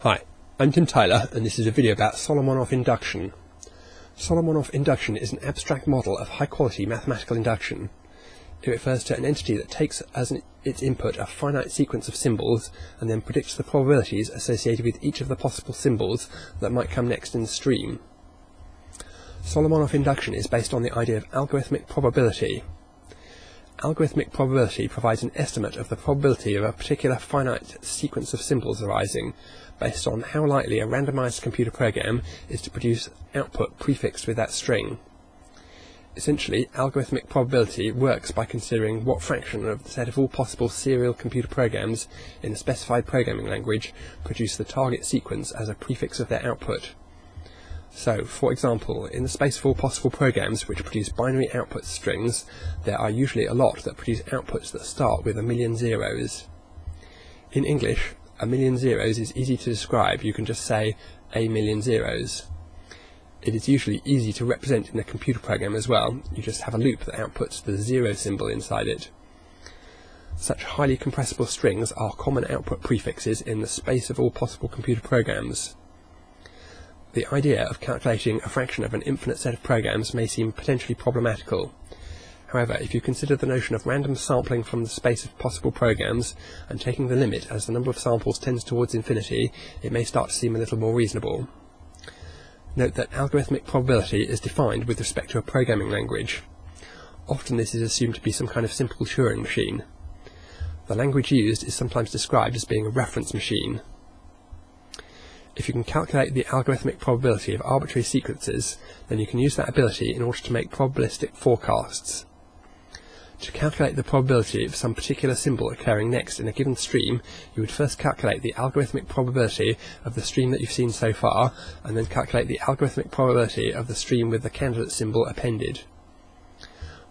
Hi, I'm Tim Tyler, and this is a video about Solomonoff induction. Solomonoff induction is an abstract model of high-quality mathematical induction. It refers to an entity that takes as its input a finite sequence of symbols and then predicts the probabilities associated with each of the possible symbols that might come next in the stream. Solomonoff induction is based on the idea of algorithmic probability. Algorithmic probability provides an estimate of the probability of a particular finite sequence of symbols arising, based on how likely a randomized computer program is to produce output prefixed with that string. Essentially, algorithmic probability works by considering what fraction of the set of all possible serial computer programs in a specified programming language produce the target sequence as a prefix of their output. So, for example, in the space of all possible programs which produce binary output strings, there are usually a lot that produce outputs that start with 1,000,000 zeros. In English, 1,000,000 zeros is easy to describe. You can just say a million zeros. It is usually easy to represent in a computer program as well. You just have a loop that outputs the zero symbol inside it. Such highly compressible strings are common output prefixes in the space of all possible computer programs. The idea of calculating a fraction of an infinite set of programs may seem potentially problematical. However, if you consider the notion of random sampling from the space of possible programs and taking the limit as the number of samples tends towards infinity, it may start to seem a little more reasonable. Note that algorithmic probability is defined with respect to a programming language. Often this is assumed to be some kind of simple Turing machine. The language used is sometimes described as being a reference machine. If you can calculate the algorithmic probability of arbitrary sequences, then you can use that ability in order to make probabilistic forecasts. To calculate the probability of some particular symbol occurring next in a given stream, you would first calculate the algorithmic probability of the stream that you've seen so far, and then calculate the algorithmic probability of the stream with the candidate symbol appended.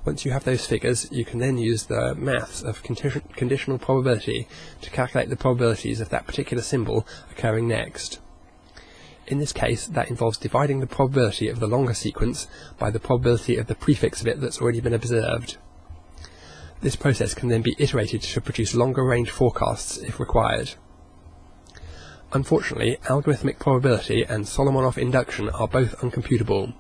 Once you have those figures, you can then use the maths of conditional probability to calculate the probabilities of that particular symbol occurring next. In this case, that involves dividing the probability of the longer sequence by the probability of the prefix of it that's already been observed. This process can then be iterated to produce longer range forecasts if required. Unfortunately, algorithmic probability and Solomonoff induction are both uncomputable.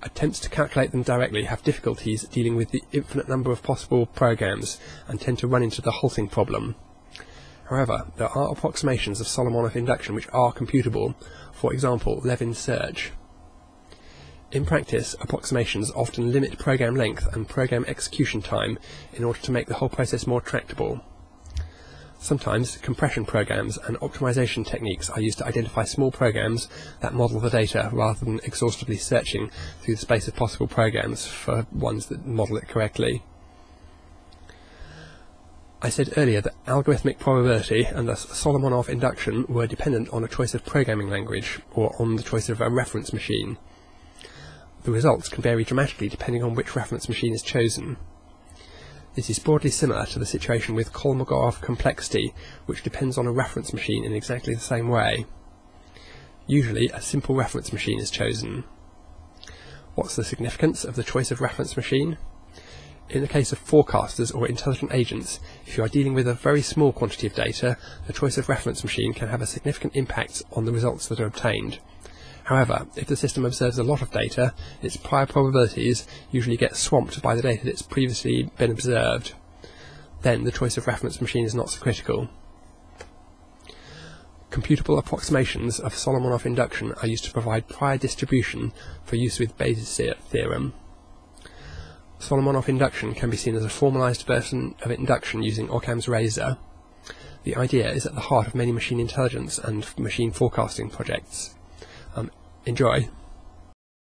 Attempts to calculate them directly have difficulties dealing with the infinite number of possible programs and tend to run into the halting problem. However, there are approximations of Solomonoff induction which are computable, for example, Levin's search. In practice, approximations often limit program length and program execution time in order to make the whole process more tractable. Sometimes compression programs and optimization techniques are used to identify small programs that model the data rather than exhaustively searching through the space of possible programs for ones that model it correctly. I said earlier that algorithmic probability and thus Solomonoff induction were dependent on a choice of programming language, or on the choice of a reference machine. The results can vary dramatically depending on which reference machine is chosen. This is broadly similar to the situation with Kolmogorov complexity, which depends on a reference machine in exactly the same way. Usually, a simple reference machine is chosen. What's the significance of the choice of reference machine? In the case of forecasters or intelligent agents, if you are dealing with a very small quantity of data, the choice of reference machine can have a significant impact on the results that are obtained. However, if the system observes a lot of data, its prior probabilities usually get swamped by the data that's previously been observed. Then the choice of reference machine is not so critical. Computable approximations of Solomonoff induction are used to provide prior distribution for use with Bayes' theorem. Solomonoff induction can be seen as a formalized version of induction using Occam's razor. The idea is at the heart of many machine intelligence and machine forecasting projects. Enjoy!